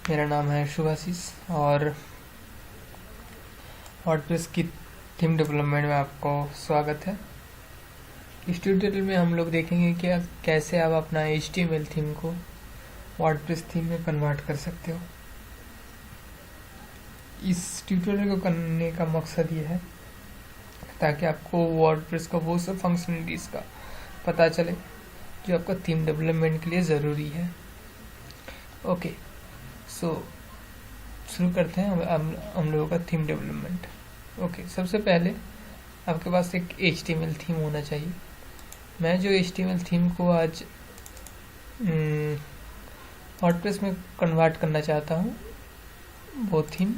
मेरा नाम है शुभाशीष और वर्डप्रेस की थीम डेवलपमेंट में आपको स्वागत है। इस ट्यूटोरियल में हम लोग देखेंगे कि कैसे आप अपना HTML थीम को वर्डप्रेस थीम में कन्वर्ट कर सकते हो। इस ट्यूटोरियल को करने का मकसद ये है ताकि आपको वर्डप्रेस का वो सब फंक्शनलिटीज़ का पता चले जो आपका थीम डेवलपमेंट के लिए ज़रूरी है। ओके, सो शुरू करते हैं हम लोगों का थीम डेवलपमेंट। ओके, सबसे पहले आपके पास एक HTML थीम होना चाहिए। मैं जो HTML थीम को आज वर्डप्रेस में कन्वर्ट करना चाहता हूँ वो थीम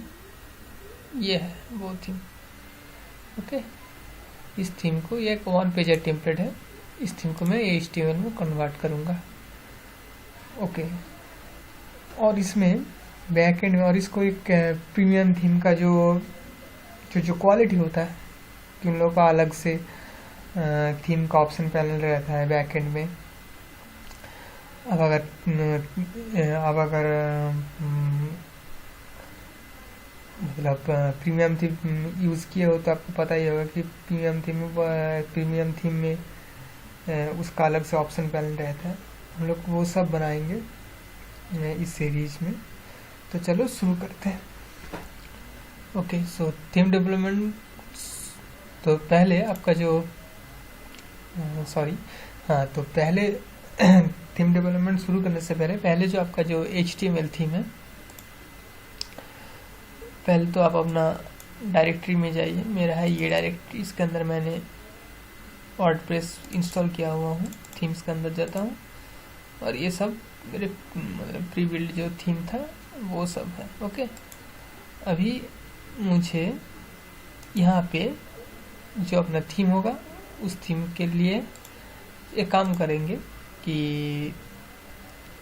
ये है, वो थीम। ओके, इस थीम को ये एक 1 पेज टेम्पलेट है। इस थीम को मैं HTML में कन्वर्ट करूँगा। ओके, और इसमें बैक एंड में और इसको एक प्रीमियम थीम का जो क्वालिटी होता है कि उन लोगों का अलग से थीम का ऑप्शन पैनल रहता है बैक एंड में। अब अगर मतलब प्रीमियम थीम यूज़ किए हो तो आपको पता ही होगा कि प्रीमियम थीम में उसका अलग से ऑप्शन पैनल रहता है। हम लोग वो सब बनाएंगे इस सीरीज में। तो चलो शुरू करते हैं। Okay, so theme development. तो पहले आपका जो तो पहले थीम डेवलपमेंट शुरू करने से पहले जो आपका जो HTML थीम है, पहले तो आप अपना डायरेक्टरी में जाइए। मेरा है ये डायरेक्टरी, इसके अंदर मैंने वर्डप्रेस इंस्टॉल किया हुआ हूँ। थीम्स के अंदर जाता हूँ और ये सब मेरे मतलब प्री बिल्ड जो थीम था वो सब है। ओके, अभी मुझे यहाँ पे जो अपना थीम होगा उस थीम के लिए एक काम करेंगे कि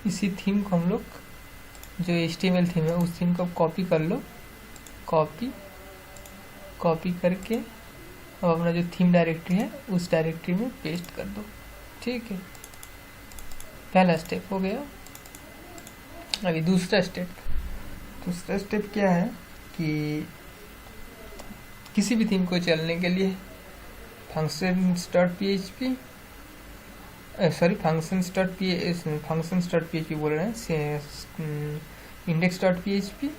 इसी थीम को हम लोग जो HTML थीम है उस थीम को कॉपी कर लो। कॉपी करके अब अपना जो थीम डायरेक्टरी है उस डायरेक्टरी में पेस्ट कर दो। ठीक है, पहला स्टेप हो गया। अभी दूसरा स्टेप क्या है कि किसी भी थीम को चलने के लिए functions.php बोल रहे हैं, index.php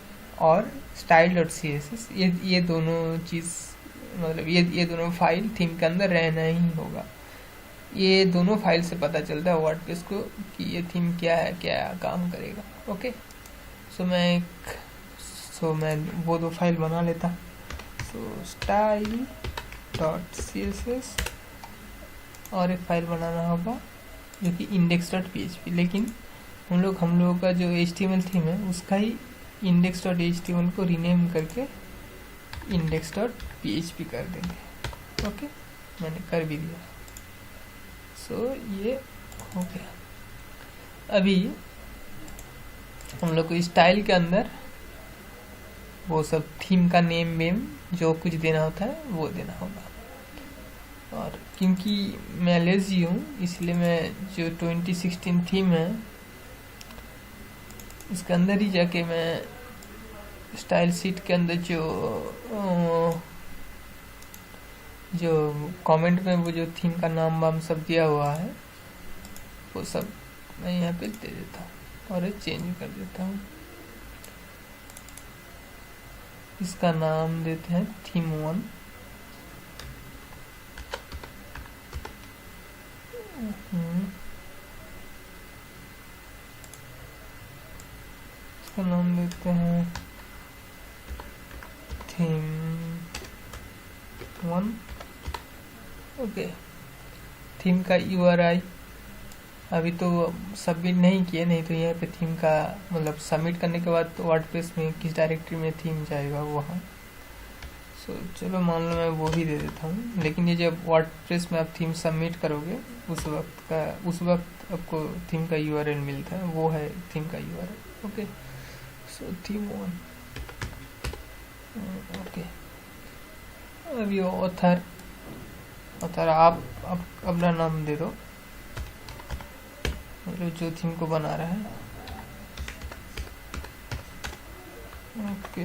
और style.css ये दोनों चीज़ मतलब ये दोनों फाइल थीम के अंदर रहना ही होगा। ये दोनों फाइल से पता चलता है वर्डप्रेस को कि ये थीम क्या है, क्या काम करेगा। ओके, सो मैं वो दो फाइल बना लेता। सो style.css और एक फाइल बनाना होगा जो कि index.php। लेकिन हम लोगों का जो HTML थीम है उसका ही index.html को रीनेम करके index.php कर देंगे। ओके, मैंने कर भी दिया। सो ये हो गया। अभी हम लोग को स्टाइल के अंदर वो सब थीम का नेम जो कुछ देना होता है वो देना होगा। और क्योंकि मैं लेजी हूँ इसलिए मैं जो 2016 थीम है इसके अंदर ही जाके मैं स्टाइल शीट के अंदर जो कमेंट में वो जो थीम का नाम वाम सब दिया हुआ है वो सब मैं यहाँ पे दे देता हूँ और चेंज कर देता हूँ। इसका नाम देते हैं थीम 1। इसका नाम देते हैं थीम 1। ओके, थीम का URI अभी तो सबमिट नहीं किए, नहीं तो यहाँ पे थीम का मतलब सबमिट करने के बाद तो वर्डप्रेस में किस डायरेक्टरी में थीम जाएगा वहाँ। सो चलो मान लो मैं वो ही दे देता हूँ। लेकिन ये जब वर्डप्रेस में आप थीम सबमिट करोगे उस वक्त आपको थीम का URL मिलता है, वो है थीम का URL। Okay, so theme 1। Okay, अभी ऑथर आप अपना नाम दे दो, मतलब जो थीम को बना रहा है। ओके,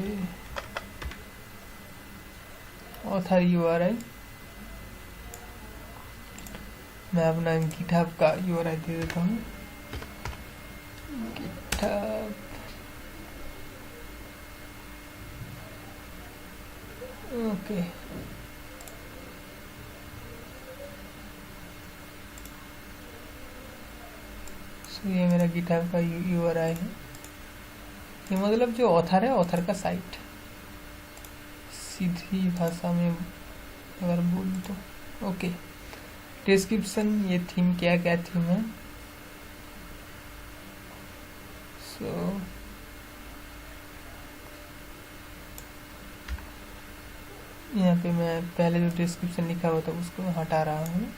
ऑथर यूआरएल मैं अपना गिटहब का यूआरएल दे देता हूँ। गिटहब ओके, सो ये मेरा गिटहब का यूआरएल है। ये मतलब जो ऑथर है, ऑथर का साइट, सीधी भाषा में अगर बोलूँ तो। ओके, डिस्क्रिप्शन, ये थीम क्या क्या थीम है। सो यहाँ पे मैं पहले जो डिस्क्रिप्शन लिखा हुआ था उसको मैं हटा रहा हूँ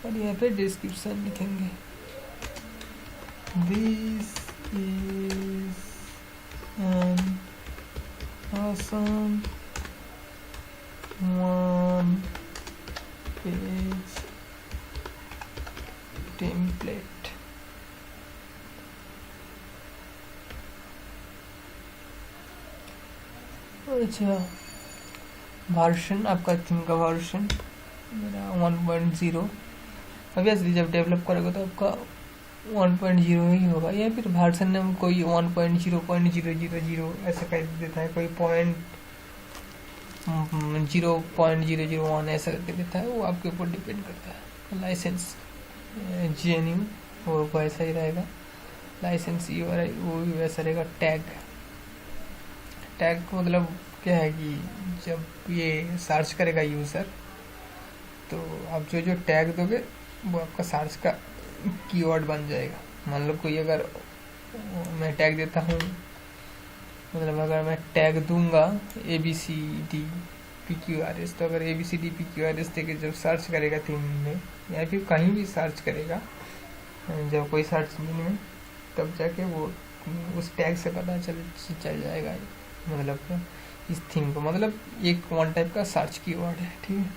और यहाँ पे डिस्क्रिप्शन लिखेंगे। This is an awesome one page template। अच्छा, वर्जन, आपका थीम का वर्जन मेरा 1.0। ऑब्वियसली जब डेवलप करोगे तो आपका 1.0 ही होगा, या फिर वर्जन नेम कोई 1.0.000 ऐसा कर देता है, कोई 0.001 ऐसा करके देता है, वो आपके ऊपर डिपेंड करता है। लाइसेंस GNU वो वैसा ही रहेगा, लाइसेंस URI वो भी वैसा रहेगा। टैग, टैग मतलब क्या है कि जब ये सर्च करेगा यूज़र तो आप जो जो टैग दोगे वो आपका सर्च का कीवर्ड बन जाएगा। मान लो कोई अगर मैं टैग देता हूँ, मतलब अगर मैं टैग दूंगा ABCDPQRS, तो अगर ABCDPQRS देके जब सर्च करेगा थीम में या फिर कहीं भी सर्च करेगा, जब कोई सर्च में, तब जाके वो उस टैग से पता चल जाएगा, मतलब इस थीम को, मतलब एक वन टाइप का सर्च कीवर्ड है। ठीक है,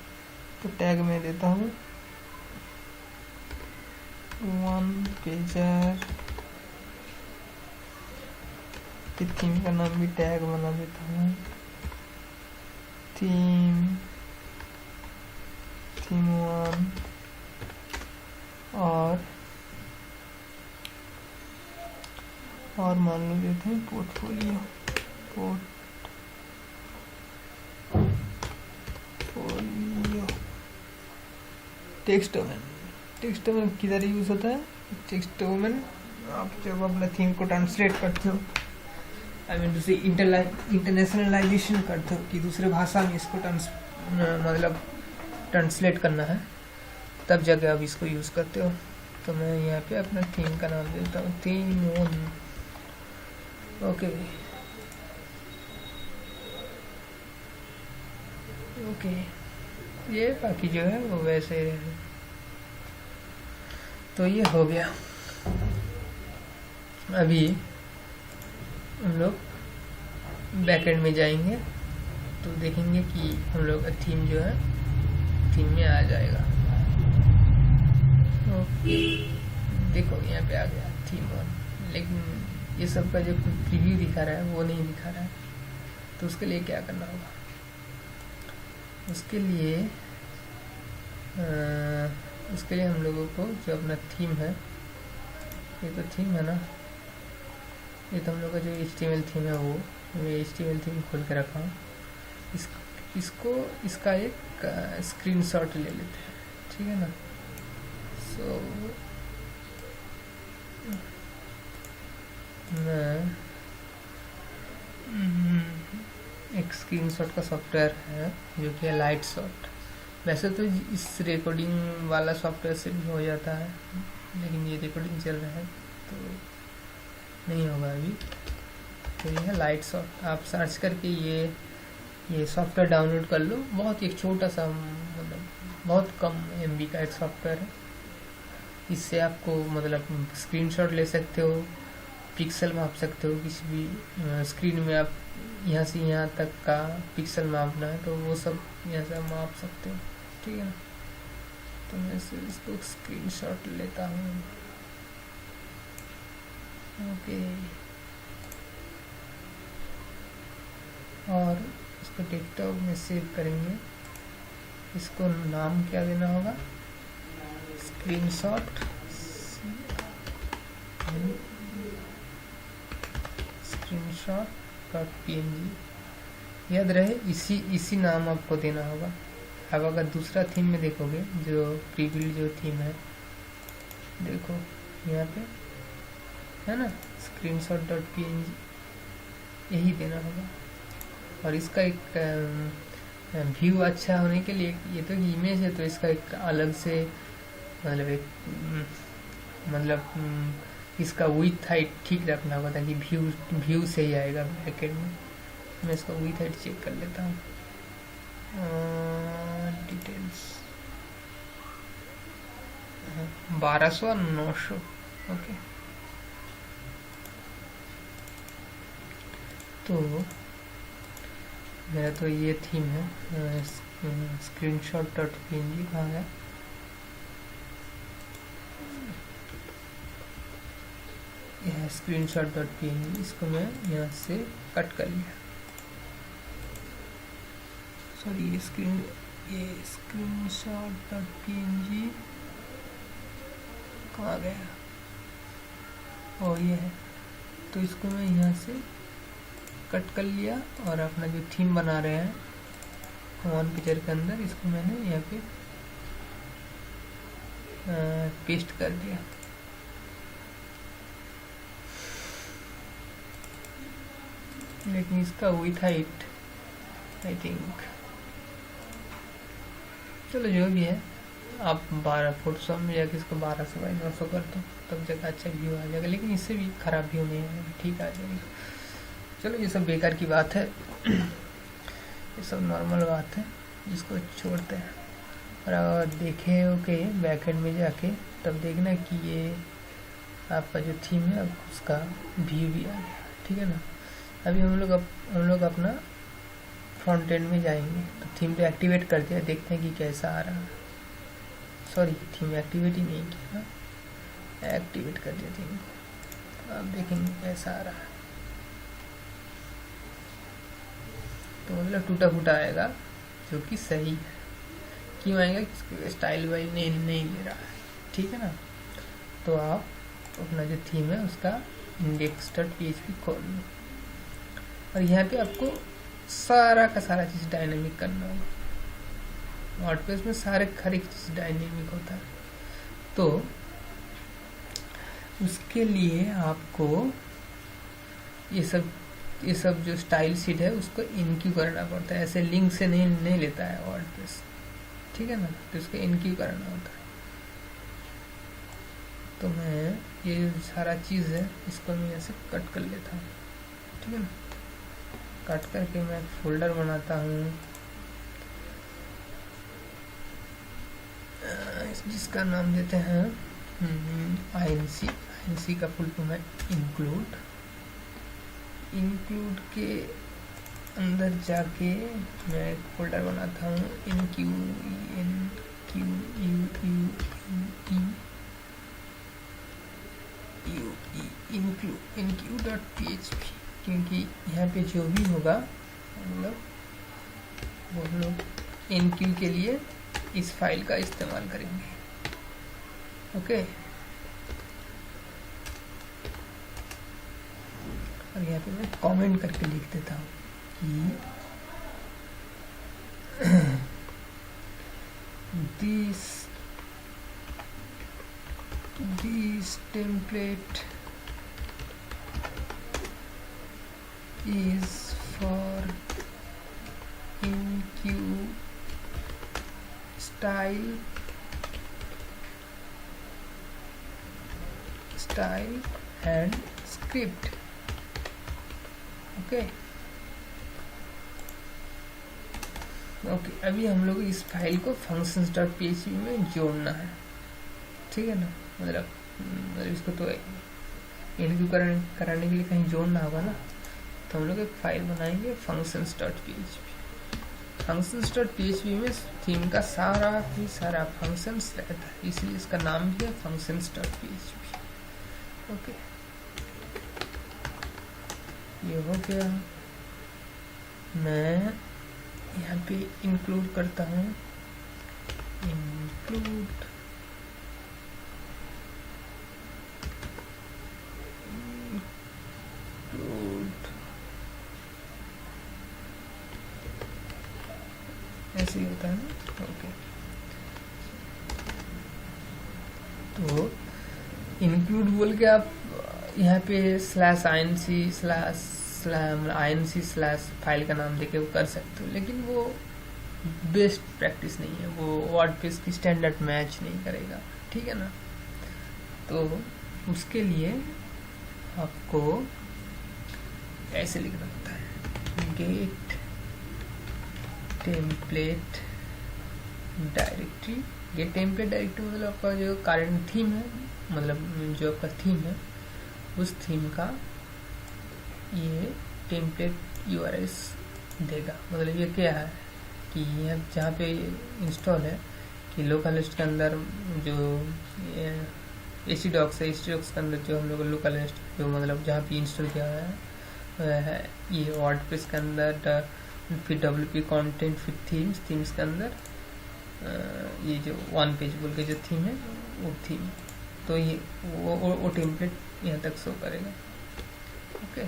तो टैग में देता हूँ 1 पेजर, थीम का नाम भी टैग बना देता हूँ, थीम 1। और मान लो देते हैं पोर्टफोलियो टेक्स्ट डोमेन किधर यूज होता है? टेक्स्ट डोमेन आप जब अपना थीम को ट्रांसलेट करते हो, आई मीन दूसरी इंटरनेशनलाइजेशन करते हो कि दूसरे भाषा में इसको मतलब ट्रांसलेट करना है, तब जाके आप इसको यूज़ करते हो। तो मैं यहाँ पे अपना थीम का नाम देता हूँ थीम 1। ओके ये बाकी जो है वो वैसे है। तो ये हो गया। अभी हम लोग बैकएंड में जाएंगे तो देखेंगे कि हम लोग थीम जो है थीम में आ जाएगा। ओके, देखो यहाँ पे आ गया थीम 1, लेकिन ये सब का जो प्रीव्यू दिखा रहा है वो नहीं दिखा रहा है। तो उसके लिए क्या करना होगा? उसके लिए हम लोगों को जो अपना थीम है, ये तो थीम है ना, ये तो हम लोग का जो HTML थीम है वो मैं HTML थीम खोल के रखा हूँ। इसका एक स्क्रीनशॉट ले लेते हैं, ठीक है ना। सो मैं एक स्क्रीनशॉट का सॉफ्टवेयर है जो कि है लाइटशॉट। वैसे तो इस रिकॉर्डिंग वाला सॉफ्टवेयर से भी हो जाता है, लेकिन ये रिकॉर्डिंग चल रहा है तो नहीं होगा अभी। तो ये है लाइटशॉट, आप सर्च करके ये सॉफ्टवेयर डाउनलोड कर लो। बहुत एक छोटा सा, मतलब बहुत कम MB का एक सॉफ्टवेयर है। इससे आपको मतलब स्क्रीनशॉट ले सकते हो, पिक्सल माप सकते हो, किसी भी स्क्रीन में आप यहाँ से यहाँ तक का पिक्सल मापना है तो वो सब यहाँ से माप सकते हो, ठीक है ना। तो मैं इसको स्क्रीनशॉट लेता हूँ। ओके, और इसको डेस्कटॉप में सेव करेंगे। इसको नाम क्या देना होगा, स्क्रीनशॉट .png याद रहे, इसी नाम आपको देना होगा। अब अगर दूसरा थीम में देखोगे, जो प्रीबिल्ड जो थीम है, देखो यहाँ पे है ना, screenshot.png यही देना होगा। और इसका एक व्यू अच्छा होने के लिए, ये तो इमेज है तो इसका एक अलग से इसका विड्थ हाइट ठीक रखना होगा, ताकि व्यू सही आएगा बैकेंड में। मैं इसका विड्थ हाइट चेक कर लेता हूँ। डिटेल्स 1200 और 900। ओके, तो मेरा तो ये थीम है screenshot.png। कहाँ है, यह screenshot.png। इसको मैं यहाँ से कट कर लिया। सॉरी, ये screenshot.png कहाँ गया, ओ ये है। तो इसको मैं यहाँ से कट कर लिया और अपना जो थीम बना रहे हैं कॉमन पिक्चर के अंदर, इसको मैंने यहाँ पे पेस्ट कर दिया। लेकिन इसका विथ हाइट आई थिंक, चलो जो भी है, आप 12 फोटोशॉप में जाके इसको 1200 बाई 900 कर दो, तब जगह अच्छा व्यू आ जाएगा। लेकिन इससे भी खराब व्यू नहीं आएगा, ठीक आ जाएगा। चलो ये सब बेकार की बात है, ये सब नॉर्मल बात है, इसको छोड़ते हैं। और अगर देखें ओके बैकएंड में जाके, तब देखना कि ये आपका जो थीम है अब उसका व्यू भी आ गया, ठीक है ना। अभी हम लोग अपना फ्रंट एंड में जाएंगे, तो थीम पे एक्टिवेट कर दिया, देखते हैं कि कैसा आ रहा है। सॉरी, थीम एक्टिवेट ही नहीं किया, एक्टिवेट कर दिया थीम को। अब देखेंगे कैसा आ रहा है। तो मतलब टूटा फूटा आएगा, जो कि सही है। क्यों आएगा, स्टाइल वाइज नहीं ले रहा है, ठीक है ना। तो आप अपना जो थीम है उसका index.php खोल लो, और यहाँ पे आपको सारा का सारा चीज़ डायनेमिक करना होगा। वर्डप्रेस में हर एक चीज़ डायनेमिक होता है। तो उसके लिए आपको ये सब जो स्टाइल शीट है उसको इनक्यू करना पड़ता है। ऐसे लिंक से नहीं लेता है वर्डप्रेस, ठीक है ना। तो इसको इनक्यू करना होता है। तो मैं ये सारा चीज़ है, इसको मैं ऐसे कट कर लेता हूँ, ठीक है ना। कट करके मैं एक फोल्डर बनाता हूँ, जिसका नाम देते हैं INC का फुल फॉर्म है इंक्लूड के अंदर जाके मैं एक फोल्डर बनाता हूँ include.php, क्योंकि यहाँ पे जो भी होगा मतलब वो लोग इनक्यू के लिए इस फाइल का इस्तेमाल करेंगे। ओके, और यहाँ पे मैं कमेंट करके लिख देता हूँ कि this template is for InQ style and script। Okay, अभी हम लोग इस फाइल को functions.php में जोड़ना है, ठीक है ना। मतलब इसको तो इनक्यू कराने के लिए कहीं जोड़ना होगा ना। तो हम लोग एक फाइल बनाएंगे functions.php। functions.php में थीम का सारा फंक्शंस रहता है, इसलिए इसका नाम भी है functions.php। ओके, ये हो गया। मैं यहाँ पे इंक्लूड करता हूँ, इंक्लूड ऐसे ही होता है ना। ओके, तो इंक्लूड बोल के आप यहाँ पे स्लैश INC स्लैश फाइल का नाम देके वो कर सकते हो, लेकिन वो बेस्ट प्रैक्टिस नहीं है, वो वर्डप्रेस की स्टैंडर्ड मैच नहीं करेगा, ठीक है ना। तो उसके लिए आपको ऐसे लिखना होता है, get template directory. Get template directory मतलब आपका जो करंट थीम है, मतलब जो आपका थीम है उस थीम का ये टेम्पलेट URLs देगा। मतलब ये क्या है कि ये जहाँ पे इंस्टॉल है कि लोकल लिस्ट के अंदर जो htdocs है, htdocs के अंदर जो हम लोग लोकल लिस्ट जो मतलब जहाँ पे इंस्टॉल किया हुआ है वह है ये वर्डप्रेस के अंदर, फिर WP कंटेंट, फिर थीम्स के अंदर ये जो वन पेज बोल के जो थीम है वो थीम, तो ये वो टेम्पलेट यहाँ तक शो करेगा। ओके,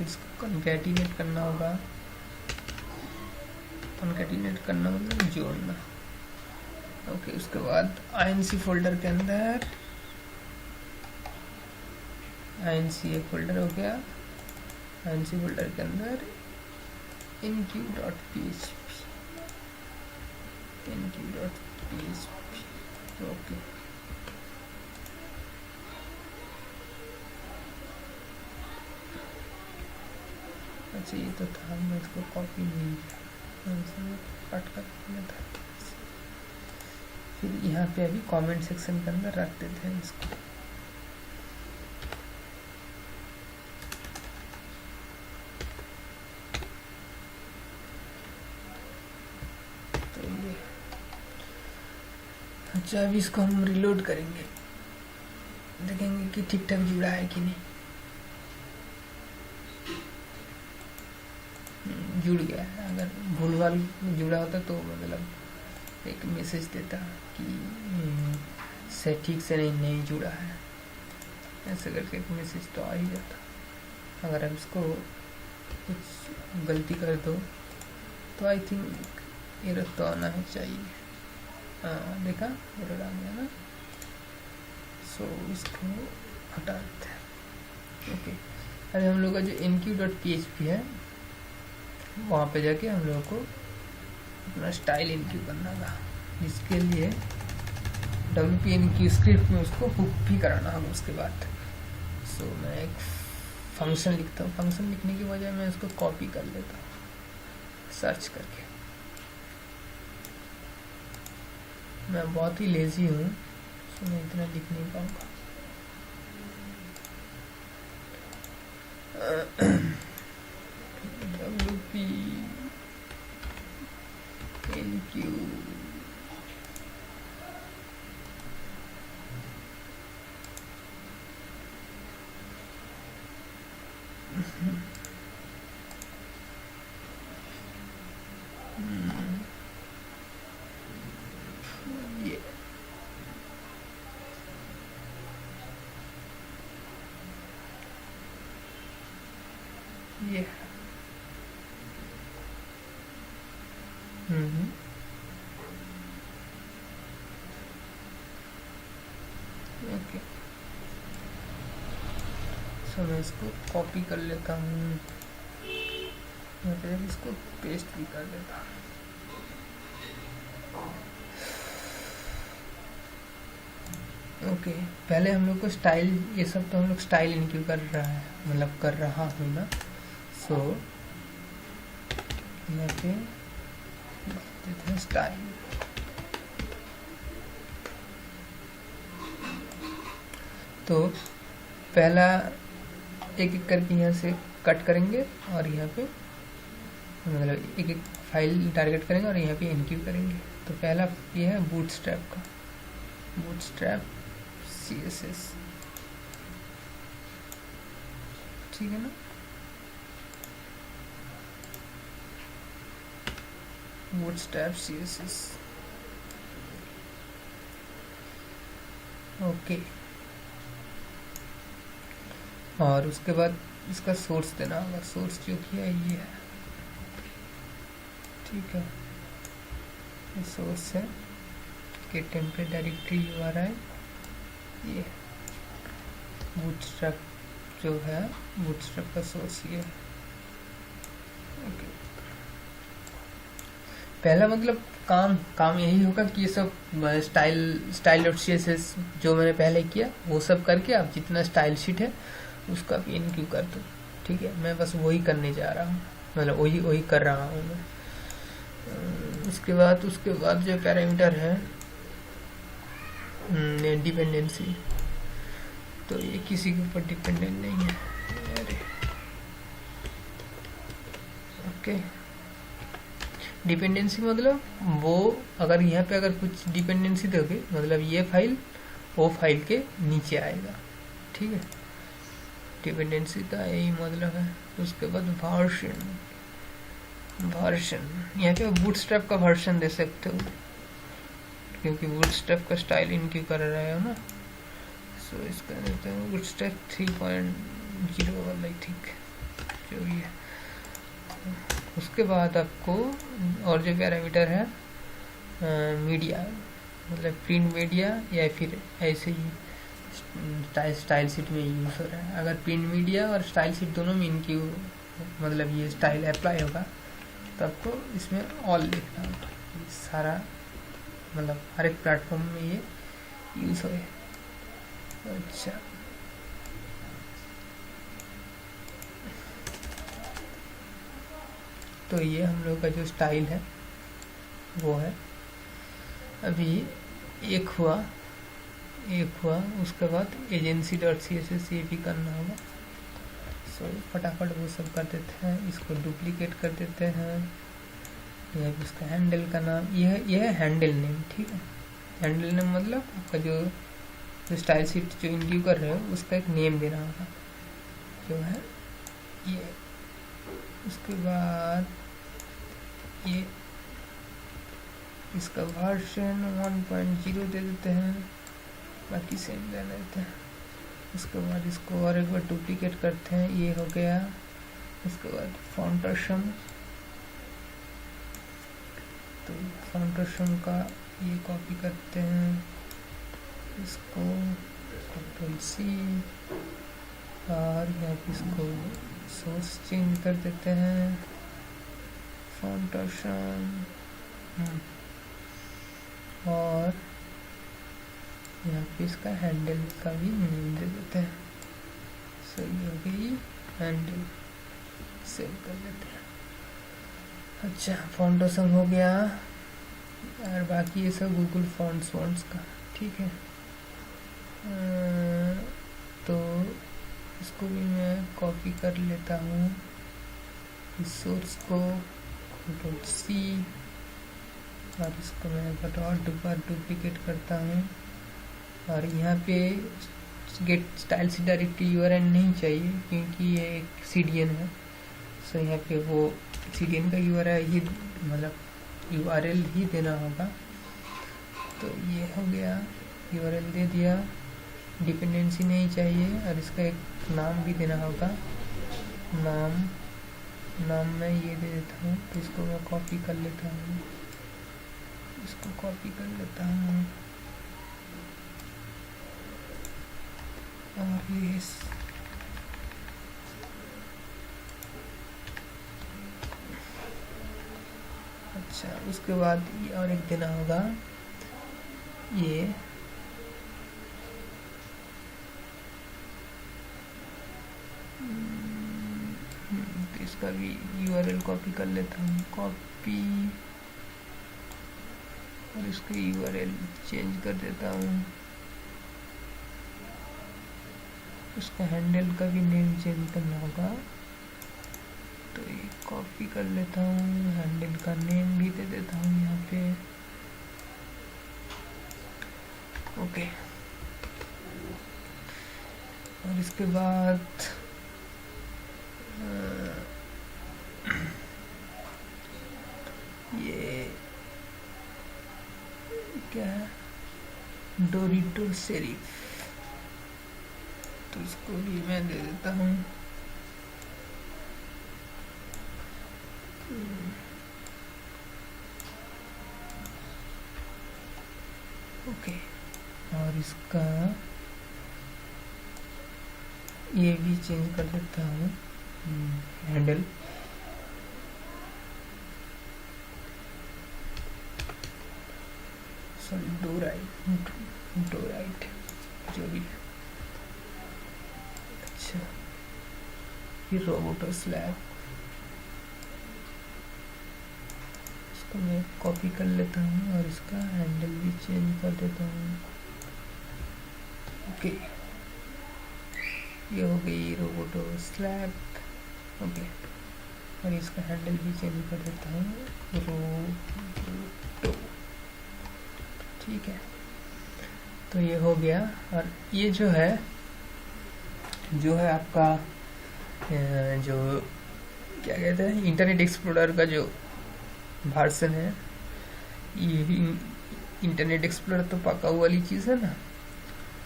इसको कॉन्कैटिनेट करना होगा, कॉन्कैटिनेट करना मतलब जोड़ना। ओके, उसके बाद INC फोल्डर के अंदर INC एक फोल्डर हो गया, INC फोल्डर के अंदर enq.php ओके, अच्छा ये तो था, मैं इसको कॉपी नहीं किया, कट कर दिया था। फिर यहाँ पे अभी कमेंट सेक्शन के अंदर रख देते हैं इसको। तो ये अच्छा, अभी इसको हम रिलोड करेंगे, देखेंगे कि ठीक ठाक जुड़ा है कि नहीं। जुड़ गया है, अगर भूलभाल जुड़ा होता तो मतलब एक मैसेज देता कि से ठीक से नहीं जुड़ा है, ऐसे करके एक मैसेज तो आ ही जाता। अगर हम इसको कुछ गलती कर दो तो आई थिंक एरर तो आना ही चाहिए। हाँ देखा, एरर आ गया ना, सो इसको हटा देते हैं। ओके, अभी हम लोग का जो enq.php है वहाँ पे जाके हम लोगों को अपना स्टाइल इनक्यू करना होगा, जिसके लिए WP enq स्क्रिप्ट में उसको हुक भी कराना होगा उसके बाद। सो मैं एक फंक्शन लिखता हूँ, फंक्शन लिखने की वजह मैं इसको कॉपी कर लेता हूँ सर्च करके। मैं बहुत ही लेजी हूँ, सो मैं इतना लिख नहीं पाऊँगा। WP enq ये ओके, सो मैं इसको कॉपी कर लेता हूँ, फिर इसको पेस्ट भी कर लेता हूँ। ओके, पहले हम लोग को स्टाइल, ये सब तो हम लोग स्टाइल इनक्यू कर रहा है, मतलब कर रहा हूँ ना। सो यहाँ पे देते हैं स्टाइल। तो पहला एक एक करके यहाँ से कट करेंगे और यहाँ पे मतलब एक एक फाइल टारगेट करेंगे और यहाँ पे इनक्यू करेंगे। तो पहला ये है बूटस्ट्रैप का, बूटस्ट्रैप CSS, ठीक है ना। Bootstrap CSS। ओके, और उसके बाद इसका सोर्स देना होगा। सोर्स जो कि है ये है, ठीक है, ये सोर्स है कि टेम्पलेट डायरेक्टरी URI ये बूटस्ट्रैप जो है, बूटस्ट्रैप का सोर्स ये है। ओके, पहला मतलब काम यही होगा कि ये सब स्टाइल डॉट CSS जो मैंने पहले किया वो सब करके आप जितना स्टाइल शीट है उसका भी इनक्यू कर दो, ठीक है। मैं बस वही करने जा रहा हूँ, मतलब वही कर रहा हूँ मैं। उसके बाद जो पैरामीटर है डिपेंडेंसी, तो ये किसी के ऊपर डिपेंडेंट नहीं है। अरे ओके, डिपेंडेंसी मतलब वो अगर यहाँ पे अगर कुछ डिपेंडेंसी दोगे मतलब ये फाइल वो फाइल के नीचे आएगा, ठीक है। डिपेंडेंसी का यही मतलब है। उसके बाद वर्जन यहाँ पे बूटस्ट्रैप का वर्जन दे सकते हो क्योंकि बूटस्ट्रैप का स्टाइल इनक्यू कर रहे हो ना। सो इसका देते हैं बूटस्ट्रैप 3.0 वाला, ठीक जो भी है। उसके बाद आपको और जो पैरामीटर है मीडिया, मतलब प्रिंट मीडिया या फिर ऐसे ही स्टाइल शीट में यूज हो रहा है। अगर प्रिंट मीडिया और स्टाइल शीट दोनों में इनकी मतलब ये स्टाइल अप्लाई होगा तो आपको इसमें ऑल लिखना होगा। ये सारा मतलब हर एक प्लेटफॉर्म में ये यूज हो। अच्छा, तो ये हम लोग का जो स्टाइल है वो है। अभी एक हुआ, उसके बाद एजेंसी डॉट CSS ये भी करना होगा। सो फटाफट वो सब कर देते हैं, इसको डुप्लीकेट कर देते हैं। यह इसका हैंडल का नाम यह है हैंडल नेम, ठीक है। हैंडल नेम मतलब आपका जो स्टाइल शीट जो इनक्यू कर रहे हो उसका एक नेम देना होगा जो है ये। उसके बाद ये इसका वर्जन 1.0 दे देते हैं, बाकी सेम दे देते हैं। उसके बाद इसको और एक बार डुप्लीकेट करते हैं, ये हो गया। उसके बाद फाउंडेशन, तो फाउंडेशन का ये कॉपी करते हैं, इसको Ctrl+C और यहाँ पे इसको सोर्स चेंज कर देते हैं फाउंडेशन, और यहाँ पे इसका हैंडल का भी नेम दे देते हैं। सही हो गई हैंडल, सेव कर देते हैं। अच्छा, फाउंडेशन हो गया और बाकी ये सब गूगल फॉन्ट्स का, ठीक है। तो इसको भी मैं कॉपी कर लेता हूँ, इस सोर्स को Ctrl+C और इसको मैं बार डुप्लीकेट करता हूँ। और यहाँ पे get style sheet directory URL नहीं चाहिए क्योंकि ये एक CDN है। सो यहाँ पे वो CDN का URL ही मतलब URL ही देना होगा। तो ये हो गया, URL दे दिया, डिपेंडेंसी नहीं चाहिए और इसका एक नाम भी देना होगा। नाम मैं ये दे देता हूँ, तो इसको मैं कॉपी कर लेता हूँ, और ये अच्छा, उसके बाद ये और एक देना होगा ये तो इसका भी URL कॉपी कर लेता हूँ, कॉपी, और इसका URL चेंज कर देता हूँ। उसका हैंडल का भी नेम चेंज करना होगा, तो ये कॉपी कर लेता हूँ, हैंडल का नेम भी दे देता हूँ यहाँ पे। ओके, और इसके बाद ये डोरिटो शेरिफ, तो इसको भी मैं दे देता हूँ ओके। और इसका ये भी चेंज कर देता हूँ हैंडल, सॉरी डोराइट जो भी। अच्छा, फिर रोबोटो स्लैब, इसको मैं कॉपी कर लेता हूँ और इसका हैंडल भी चेंज कर देता हूँ ओके। ये हो गई रोबोटो स्लैब ओके। और इसका हैंडल भी चेंज कर देता हूँ रोबोटो, ठीक है। तो ये हो गया। और ये जो है आपका जो क्या कहते हैं इंटरनेट एक्सप्लोरर का जो वर्जन है, ये इंटरनेट एक्सप्लोरर तो पका हुआ वाली चीज़ है ना।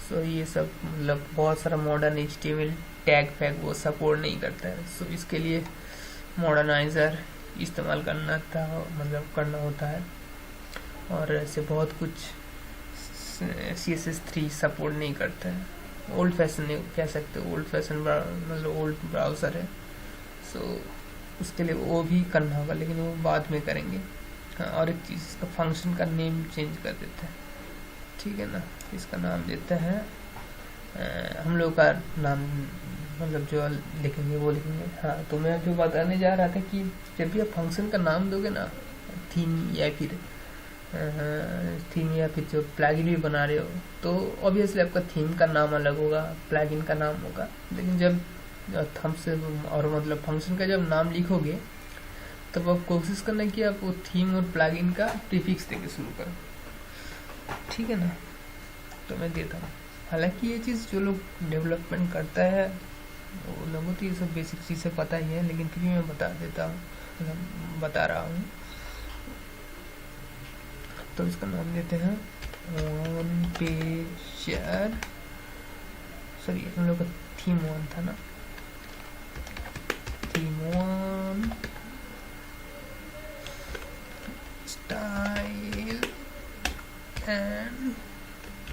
सो ये सब मतलब बहुत सारा मॉडर्न HTML टैग फैग वो सपोर्ट नहीं करता है। सो इसके लिए मॉडर्नाइज़र इस्तेमाल करना होता है। और ऐसे बहुत कुछ CSS3 सपोर्ट नहीं करता है। ओल्ड फैशन कह सकते हो, ओल्ड फैशन मतलब ओल्ड ब्राउज़र है। सो उसके लिए वो भी करना होगा, लेकिन वो बाद में करेंगे। हाँ, और एक चीज़, इसका फंक्शन का नेम चेंज कर देते हैं, ठीक है ना। इसका नाम देते हैं हम लोग का नाम, मतलब जो लिखेंगे वो लिखेंगे। हाँ, तो मैं जो बताने जा रहा था कि जब भी आप फंक्शन का नाम दोगे ना, थीम या फिर जो प्लगइन भी बना रहे हो, तो ऑब्वियसली आपका थीम का नाम अलग होगा, प्लगइन का नाम होगा। लेकिन जब थम्स और मतलब फंक्शन का जब नाम लिखोगे, तब आप कोशिश करना कि आप वो थीम और प्लगइन का प्रीफिक्स देके शुरू करो, ठीक है ना। तो मैं देता हूँ। हालांकि ये चीज़ जो लोग डेवलपमेंट करता है वो लोगों तो ये सब बेसिक चीज़ें पता ही है, लेकिन फिर भी मैं बता देता हूँ, मतलब बता रहा हूँ। तो इसका नाम देते हैं ऑन पेजर, सॉरी हम लोग का थीम 1 था ना, theme 1 style and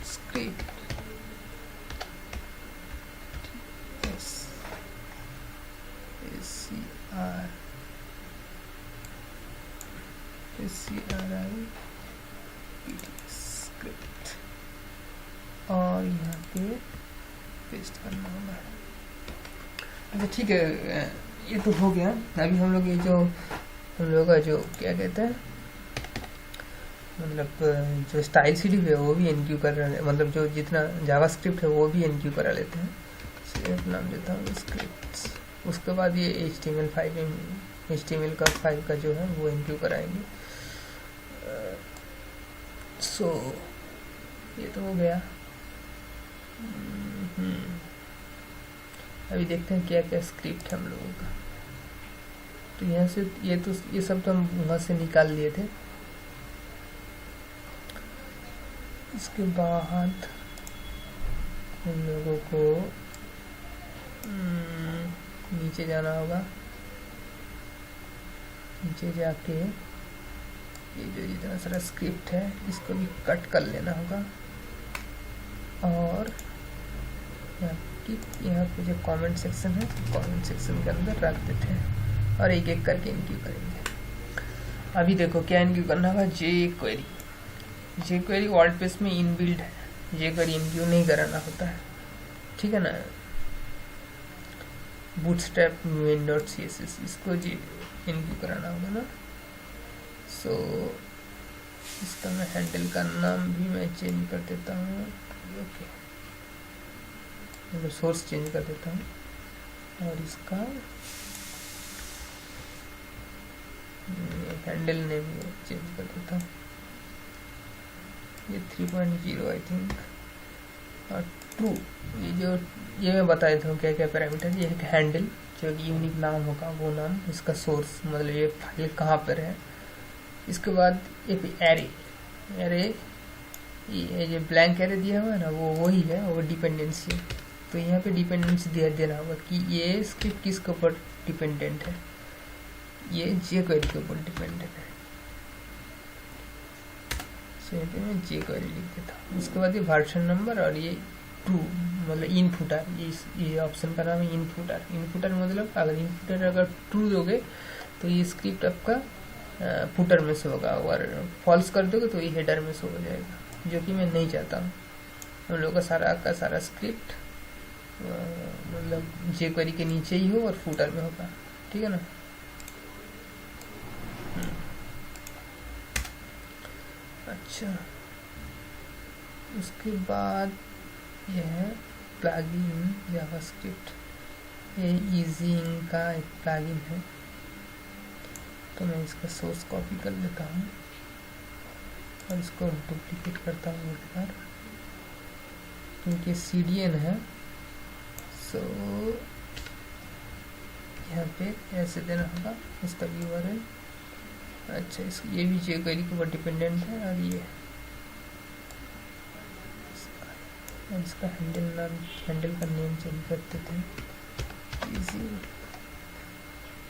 script. SCRI script, और यहाँ पे पेस्ट करना होगा। अच्छा ठीक है, ये तो हो गया। अभी हम लोग ये जो हम लोग का जो क्या कहते हैं मतलब जो स्टाइल सीरीज है वो भी एनक्यू कर रहे हैं, मतलब जो जितना जावास्क्रिप्ट है वो भी एनक्यू करा लेते हैं। सिर्फ नाम देता हूँ स्क्रिप्ट्स। उसके बाद ये HTML का फाइल का जो है वो एनक्यू कराएंगे। सो ये तो हो गया। अभी देखते हैं क्या क्या स्क्रिप्ट है हम लोगों का। तो यहाँ से ये सब तो हम वहाँ से निकाल लिए थे। इसके बाद हम लोगों को नीचे जाना होगा। नीचे जाके ये जो जितना सारा स्क्रिप्ट है इसको भी कट कर लेना होगा, और यहाँ पे जो कमेंट सेक्शन है कमेंट सेक्शन के अंदर रख देते हैं और एक एक करके इनक्यू करेंगे। अभी देखो क्या इनक्यू करना होगा, जे क्वेरी वर्डप्रेस में इनबिल्ड है, जे क्वेरी इनक्यू नहीं कराना होता है, ठीक है ना। बूटस्ट्रैप main.css इसको जी इनक्यू कराना होगा ना। सो इसका मैं हैंडल का नाम भी मैं चेंज कर देता हूँ, ओके, मतलब सोर्स चेंज कर देता हूँ। और इसका हैंडल नेम चेंज कर देता हूँ, ये 3.0 आई थिंक। और ट्रू, ये मैं बता देता हूँ क्या क्या पैरामीटर। ये एक हैंडल जो कि यूनिक नाम होगा, वो नाम, इसका सोर्स मतलब ये फाइल कहाँ पर है। इसके बाद एक एरे ये जो ब्लैंक एरे दिया हुआ है ना, वो वही है, वो डिपेंडेंसी है। तो यहाँ पे डिपेंडेंसी दे देना होगा कि ये स्क्रिप्ट किसके ऊपर डिपेंडेंट है, ये jQuery के ऊपर डिपेंडेंट है। सो यहाँ पे मैं jQuery लिख देता हूँ। उसके बाद ये वर्जन नंबर और ये ट्रू मतलब इनपुटर, ये ऑप्शन का नाम है इनपुटर। इनपुटर मतलब अगर इनपुटर अगर ट्रू दोगे तो ये स्क्रिप्ट आपका फुटर में से होगा, और फॉल्स कर दोगे तो ये हेडर में से हो जाएगा, जो कि मैं नहीं चाहता हूँ। हम लोग का सारा स्क्रिप्ट मतलब jQuery के नीचे ही हो और फुटर में होगा, ठीक है ना। अच्छा, उसके बाद यह है प्लगइन जावास्क्रिप्ट। ये इजी का एक प्लगइन है, तो मैं इसका सोर्स कॉपी कर लेता हूँ और इसको डुप्लीकेट करता हूँ एक बार, क्योंकि CDN है। सो यहाँ पे ऐसे देना होगा इसका URL। अच्छा, ये भी jQuery के ऊपर डिपेंडेंट है, और ये इसका हैंडल का नेम चेंज कर देते हैं, इजी।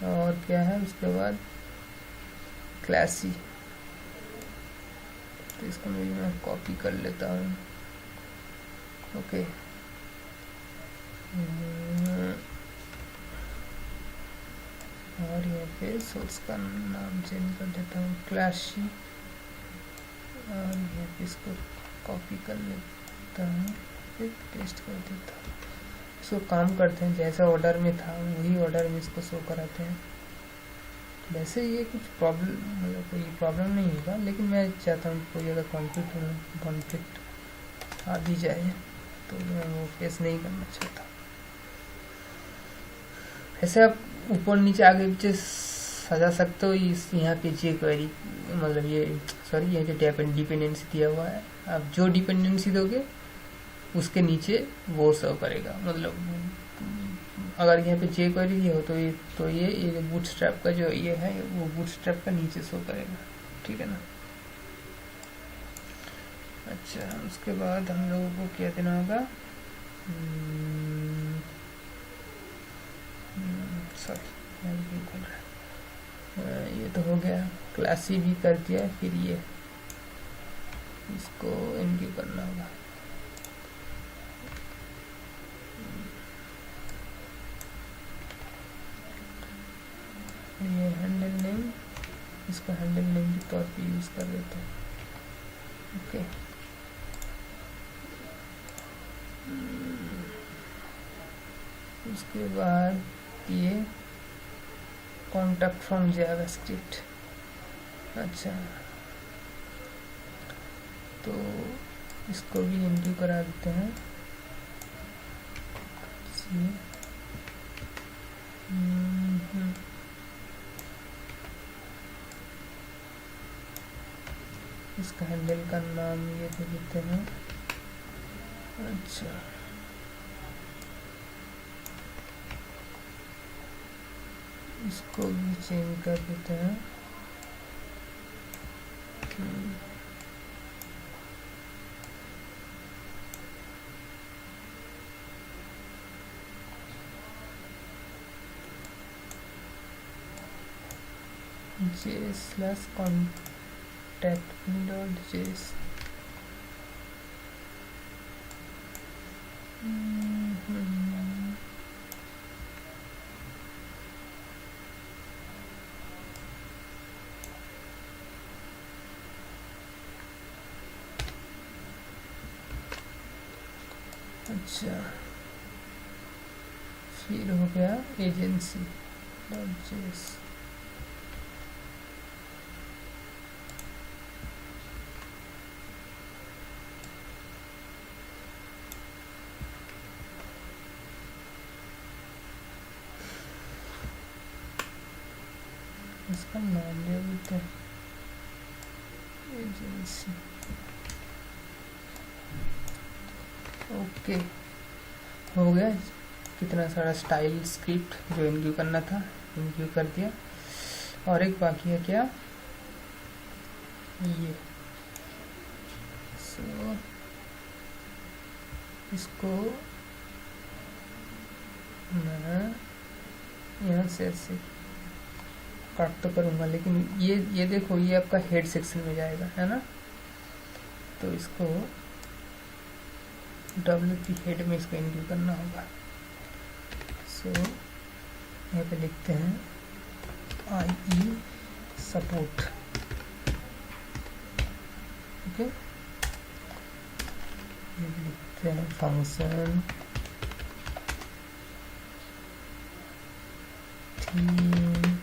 और क्या है उसके बाद क्लासी, तो इसको मैं कॉपी कर लेता हूँ। ओके, और यहाँ पे सोर्स का नाम चेंज कर देता हूँ क्लासी, और यहाँ पे इसको कॉपी कर लेता हूँ, फिर पेस्ट कर देता हूँ। इसको काम करते हैं जैसा ऑर्डर में था वही ऑर्डर में इसको शो कराते हैं। वैसे ये कुछ प्रॉब्लम मतलब कोई प्रॉब्लम नहीं होगा, लेकिन मैं चाहता हूँ कोई अगर कॉन्फ्लिक्ट आ भी जाए तो मैं वो फेस नहीं करना चाहता। ऐसे आप ऊपर नीचे आगे पीछे सजा सकते हो इस यहाँ पे jQuery मतलब ये जो डिपेंडेंसी दिया हुआ है, आप जो डिपेंडेंसी दोगे उसके नीचे वो शो करेगा। मतलब अगर यहाँ पे jQuery हो तो ये बूटस्ट्रैप का जो ये है वो बूटस्ट्रैप का नीचे शो करेगा, ठीक है ना। अच्छा, उसके बाद हम लोगों को क्या देना होगा, ये तो हो गया, क्लासी भी कर दिया। फिर ये इसको एनक्यू करना होगा। ये हैंडल नेम, इसको हैंडल नेम के तौर पे यूज कर देते हैं। ओके, उसके बाद ये कॉन्टैक्ट फ्रॉम जावास्क्रिप्ट। अच्छा, तो इसको भी एनक्यू करा देते हैं। इसका हैंडल का नाम ये दे देते हैं। अच्छा, इसको भी चेंज कर देते हैं। j/contact.js अच्छा, फिर हो गया agency.js। इसका नाम दे देते हैं एजेंसी। ओके, हो गया। कितना सारा स्टाइल स्क्रिप्ट जो एनक्यू करना था एनक्यू कर दिया। और एक बाकी है क्या, ये सो इसको मैं यहाँ से ऐसे काट तो करूँगा, लेकिन ये देखो ये आपका हेड सेक्शन में जाएगा, है ना। तो इसको WP हेड में इसको इंक्लूड करना होगा। सो यहाँ पे लिखते हैं IE सपोर्ट, ओके। ये लिखते हैं फंक्शन थीम1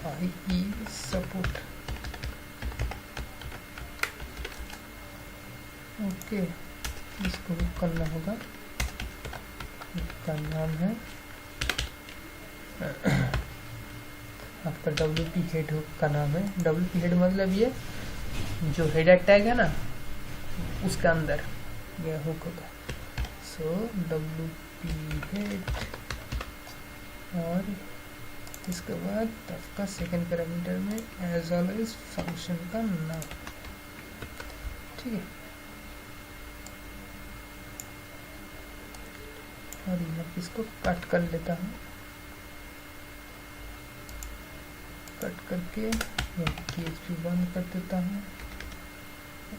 IE सपोर्ट, ओके। इसको करना होगा, इसका नाम है आपका WP हेड का नाम है। WP हेड मतलब ये जो हेडर टैग है ना उसका अंदर यह हुक होगा। सो WP हेड, और इसके बाद आपका सेकेंड पैरामीटर में एज ऑलवेज फंक्शन का नाम, ठीक है। और यहाँ पे इसको कट कर लेता हूँ, कट करके PHP बंद कर देता हूँ,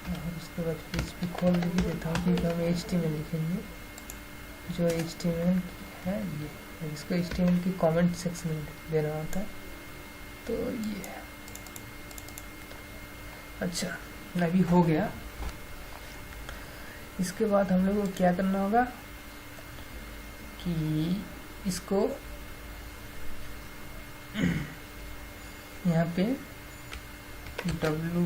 और उसके बाद PHP खोल भी देता हूँ, क्योंकि हम HTML लिखेंगे। जो HTML है ये, इसको HTML की कमेंट सेक्शन में देना होता है, तो ये है। अच्छा, अभी हो गया। इसके बाद हम लोग को क्या करना होगा कि इसको यहाँ पे W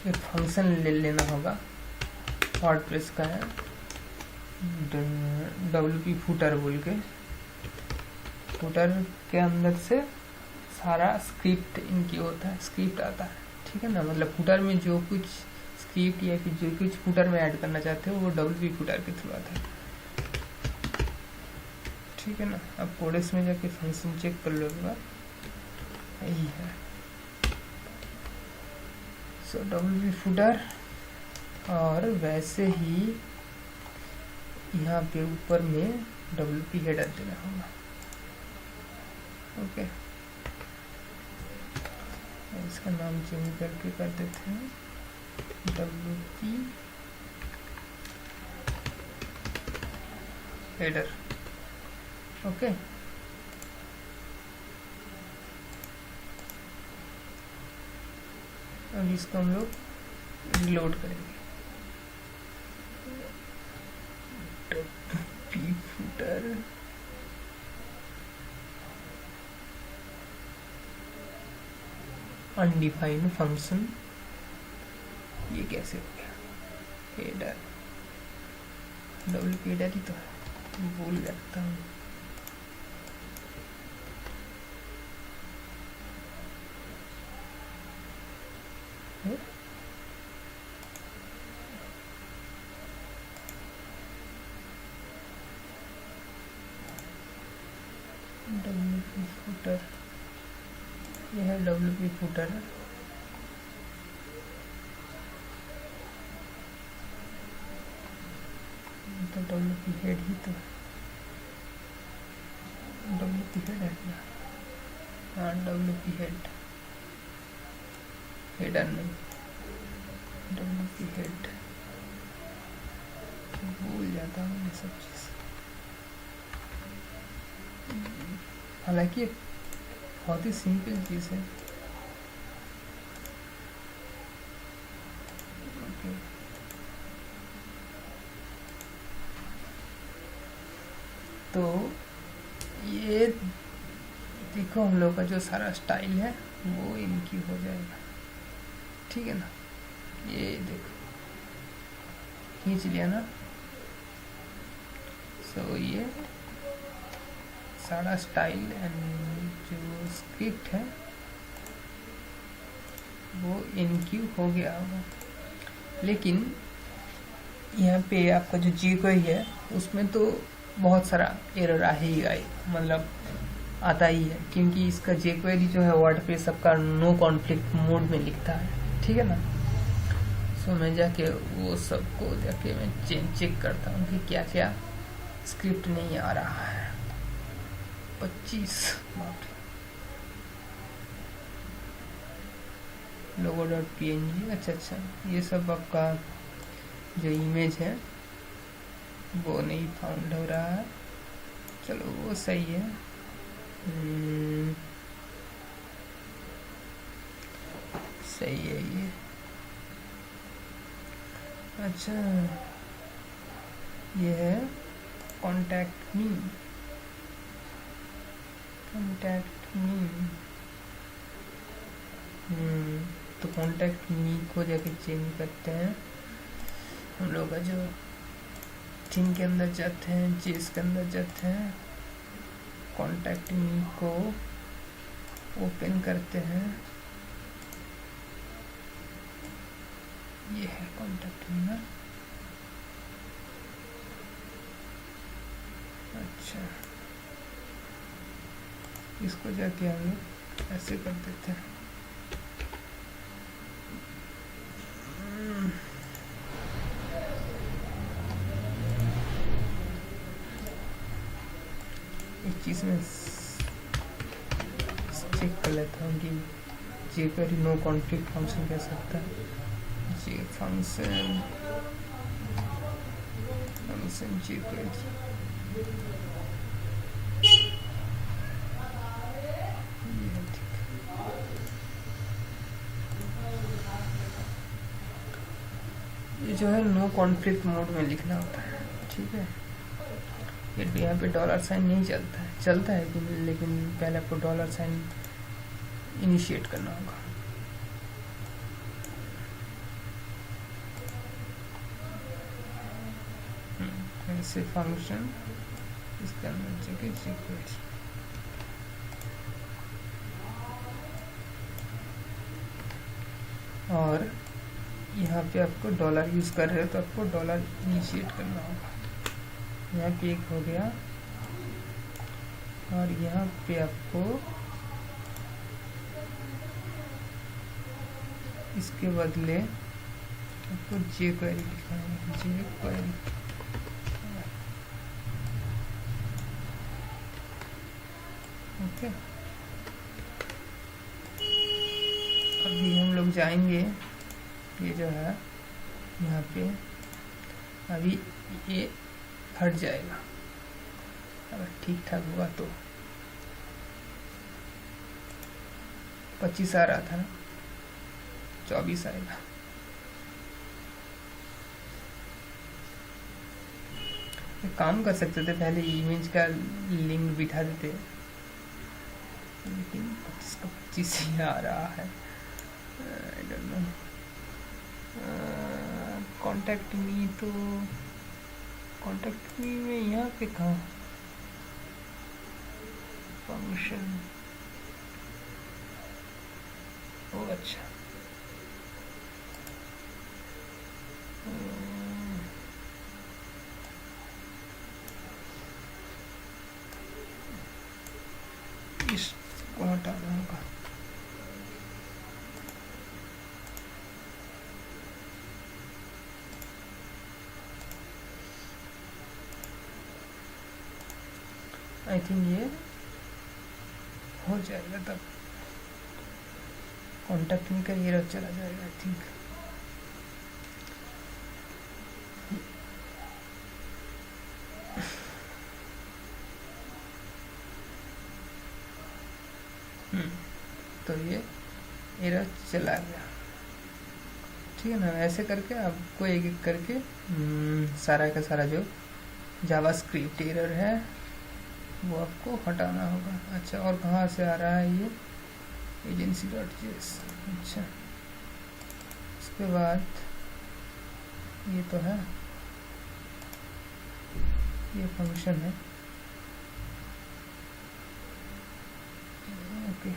फंक्शन ले लेना होगा, वर्डप्रेस का है, WP फुटर बोल के। फुटर के अंदर से सारा स्क्रिप्ट इनकी होता है, स्क्रिप्ट आता है, ठीक है ना। मतलब फुटर में जो कुछ स्क्रिप्ट या फिर जो कुछ फुटर में ऐड करना चाहते हो वो WP फुटर के थ्रू आता है, ठीक है ना। अब कोडेक्स में जाके फंक्शन चेक कर लो एक बार, यही है। सो WP फुटर, और वैसे ही यहाँ पे ऊपर में WP हेडर देना होगा, ओके। इसका नाम चेंज करके कर देते हैं WP हेडर, ओके। अब इसको हम लोग रिलोड करेंगे। WP फुटर, अनडिफाइंड फंक्शन, ये कैसे हो गया हेडर, WP हेडर ही तो है, भूल जाता हूँ। WP फुटर, यह है WP फुटर, तो WP हेड ही तो, WP हेड है क्या? हाँ, WP हेड, हेडर नहीं, WP हेड, भूल जाता हूँ ये सब चीज़। हालांकि बहुत ही सिंपल चीज़ है, ओके। तो ये देखो हम लोग का जो सारा स्टाइल है वो इनकी हो जाएगा, ठीक है ना। ये देखो खींच लिया ना। सो ये सारा स्टाइल एंड जो स्क्रिप्ट है वो इनक्यू हो गया होगा, लेकिन यहाँ पे आपका जो GUI है उसमें तो बहुत सारा एरर आ ही गया। मतलब आता ही है, क्योंकि इसका jQuery जो है वर्डप्रेस सबका नो कॉन्फ्लिक्ट मोड में लिखता है, ठीक है ना। सो मैं जाके वो सबको जाके मैं चेक करता हूँ कि क्या क्या स्क्रिप्ट नहीं आ रहा है। 25 logo.png, अच्छा, ये सब आपका जो इमेज है वो नहीं फाउंड हो रहा है, चलो वो सही है। सही है ये, अच्छा ये है कॉन्टैक्ट मी। तो कॉन्टैक्ट मी को जाके चेंज करते हैं। हम लोग का जो थीम के अंदर जाते हैं, जेस के अंदर जाते हैं, कॉन्टैक्ट मी को ओपन करते हैं। ये है कॉन्टैक्ट मी ना, अच्छा इसको जाके हम लोग ऐसे कर देते हैं। एक चीज़ में चेक कर लेता हूँ कि jQuery नो कॉन्फ्लिक्ट फंक्शन कह सकता है। जे फंक्शन jQuery, ये जो है नो कॉन्फ्लिक्ट मोड में लिखना होता है, ठीक है। फिर भी यहाँ पे $साइन नहीं चलता है, चलता है लेकिन पहले आपको $साइन इनिशिएट करना होगा। ऐसे फंक्शन इसके अंदर jQuery, और यहाँ पे आपको डॉलर यूज़ कर रहे हो तो आपको डॉलर इनिशिएट करना होगा। यहाँ पे एक हो गया, और यहाँ पे आपको इसके बदले आपको jQuery लिखना है, jQuery। ओके, अभी हम लोग जाएंगे, ये जो है यहाँ पे अभी ये हट जाएगा, अगर ठीक ठाक हुआ तो। 25 आ रहा था ना, 24 आएगा। एक काम कर सकते थे, पहले इमेज का लिंक बिठा देते, लेकिन 25 का 25 ही आ रहा है। I don't know. Contact me, तो कॉन्टैक्ट मी में यहाँ पे कहाँ फंक्शन, ओ अच्छा, इसको हटाना होगा। आई थिंक ये हो जाएगा, तब कॉन्टैक्ट मी का एरर चला जाएगा आई थिंक। तो ये एरर चला गया, ठीक है ना। ऐसे करके आपको एक एक करके सारा का सारा जो जावास्क्रिप्ट एरर है वो आपको हटाना होगा। अच्छा, और कहाँ से आ रहा है ये, agency.js, अच्छा इसके बाद ये तो है, ये फंक्शन है, ओके।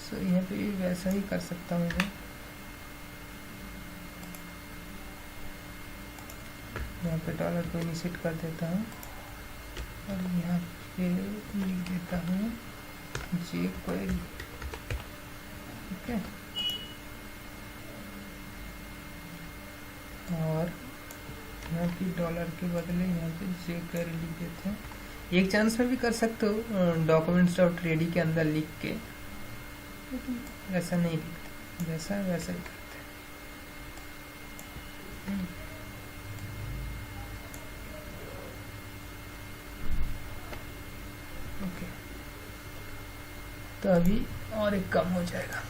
सो यहाँ पे भी वैसा ही कर सकता हूँ मैं, यहाँ पे डॉलर को इनिशिएट कर देता हूँ, और यहाँ पे लिख देता हूँ jQuery। ठीक है, और यहाँ की डॉलर के बदले यहाँ पे jQuery लिख देते हैं। एक चांस में भी कर सकते हो documents.ready के अंदर लिख के, लेकिन वैसा नहीं लिखते, जैसा है वैसा ही करते हैं। ओके, तो अभी और एक काम हो जाएगा।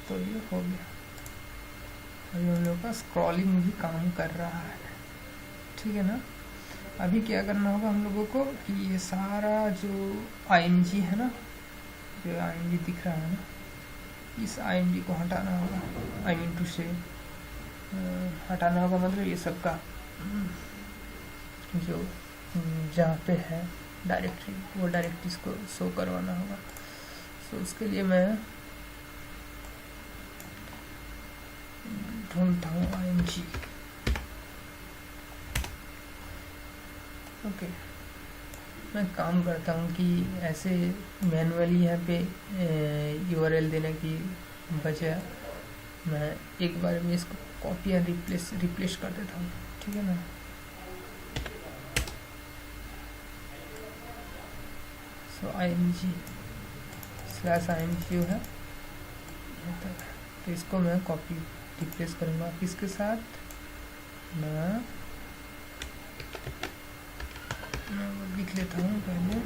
तो ये हो गया, अभी हम लोग का स्क्रॉलिंग भी काम कर रहा है। ठीक है ना, अभी क्या करना होगा हम लोगों को कि ये सारा जो img है ना, जो img दिख रहा है ना, इस img को हटाना होगा। आई मीन टू से हटाना होगा, मतलब ये सब का जो जहाँ पे है डायरेक्टरी, वो डायरेक्टरीज को शो करवाना होगा। सो उसके लिए मैं ढूंढता हूँ img। ओके, मैं काम करता हूँ कि ऐसे मैनुअली यहाँ पे URL देने की बजाय मैं एक बार में इसको कॉपी या रिप्लेस कर देता हूँ। ठीक है ना, सो img /img जो है, तो इसको मैं कॉपी रिप्लेस करूँगा किसके साथ, मैं वो लिख लेता हूँ पहले।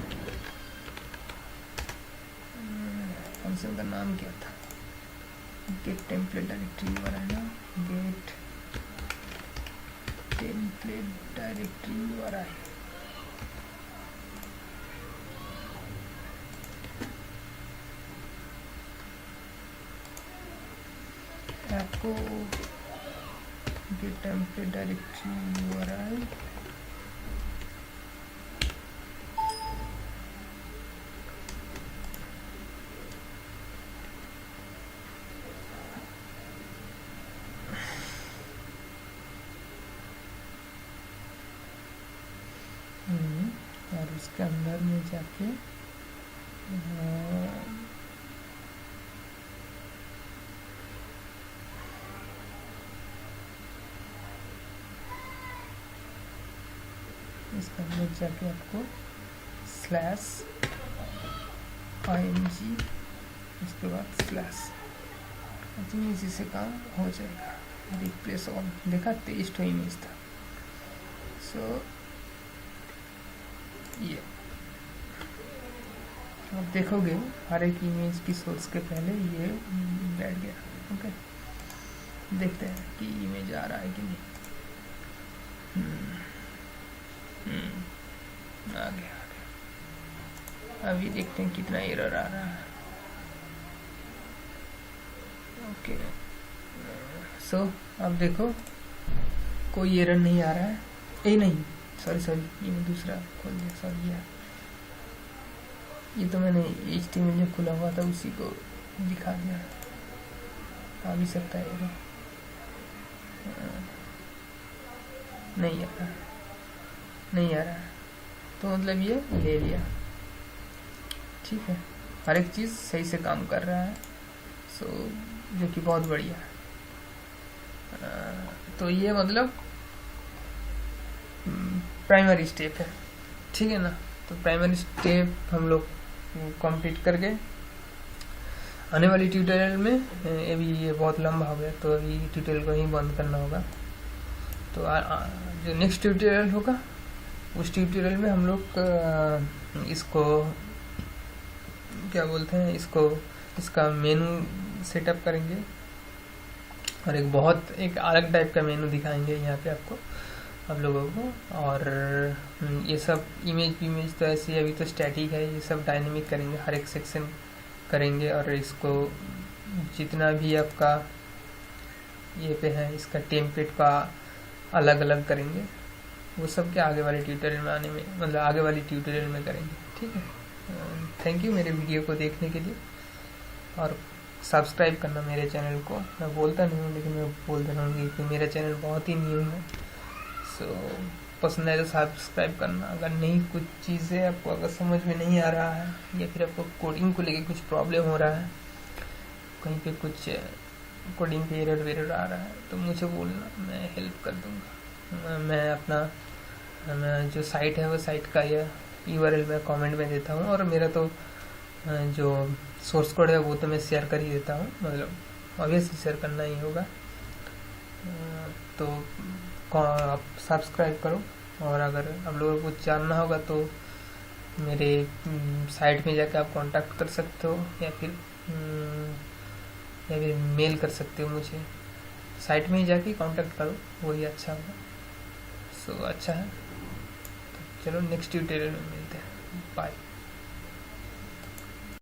फंक्शन का नाम क्या था, गेट टेम्पलेट डायरेक्टरी वाला है ना, गेट टेम्पलेट डायरेक्टरी वाला है। आपको गेट टेम्पलेट डायरेक्टरी वाला है, और उसके अंदर में जाके इसके अंदर जाके आपको /img, उसके बाद स्लैश, इसी से काम हो जाएगा। रिप्लेस ऑल, देखा 23 इमेज था। सो ये आप देखोगे हर एक इमेज की सोर्स के पहले ये बैठ गया। ओके, देखते हैं कि इमेज आ रहा है कि नहीं। आ गया। अभी देखते हैं कितना एरर आ रहा है। ओके, सो अब देखो कोई एरर नहीं आ रहा है। नहीं, सॉरी, ये मैं दूसरा खोल दिया, सॉरी यार, ये तो मैंने HTML जो खुला हुआ था उसी को दिखा दिया। आ भी सकता है, नहीं आ रहा, तो मतलब ये ले लिया। ठीक है, हर एक चीज़ सही से काम कर रहा है, सो जो कि बहुत बढ़िया है। तो ये मतलब प्राइमरी स्टेप है। ठीक है ना, तो प्राइमरी स्टेप हम लोग कंप्लीट करके आने वाली ट्यूटोरियल में, अभी ये बहुत लंबा हो गया तो अभी ट्यूटोरियल को ही बंद करना होगा। तो जो नेक्स्ट ट्यूटोरियल होगा उस ट्यूटोरियल में हम लोग इसको क्या बोलते हैं, इसका मेनू सेटअप करेंगे और एक अलग टाइप का मेनू दिखाएंगे यहाँ पे आपको, आप लोगों को। और ये सब इमेज तो ऐसे अभी तो स्टैटिक है, ये सब डायनेमिक करेंगे, हर एक सेक्शन करेंगे। और इसको जितना भी आपका ये पे है, इसका टेम्पलेट का अलग अलग करेंगे, वो सब के आगे वाले ट्यूटोरियल में मतलब आगे वाली ट्यूटोरियल में करेंगे। ठीक है। थैंक यू मेरे वीडियो को देखने के लिए, और सब्सक्राइब करना मेरे चैनल को। मैं बोलता नहीं हूँ लेकिन मैं बोल दे रहा हूँ क्योंकि मेरा चैनल बहुत ही न्यू है। सो पसंद है तो सब्सक्राइब करना। अगर नहीं कुछ चीज़ें आपको अगर समझ में नहीं आ रहा है, या फिर आपको कोडिंग को लेके कुछ प्रॉब्लम हो रहा है, कहीं पे कुछ कोडिंग पे एरर वेरर आ रहा है, तो मुझे बोलना, मैं हेल्प कर दूँगा। मैं जो साइट है वो साइट का या URL मैं कमेंट में देता हूँ, और मेरा तो जो सोर्स कोड है वो तो मैं शेयर कर ही देता हूँ, मतलब ऑब्वियसली शेयर करना ही होगा। तो आप सब्सक्राइब करो, और अगर आप लोगों को जानना होगा तो मेरे साइट में जाकर आप कांटेक्ट कर सकते हो, या फिर मेल कर सकते हो मुझे। साइट में ही जाके कांटेक्ट करो, वही अच्छा होगा। सो अच्छा है, तो चलो नेक्स्ट ट्यूटोरियल में मिलते हैं। बाय।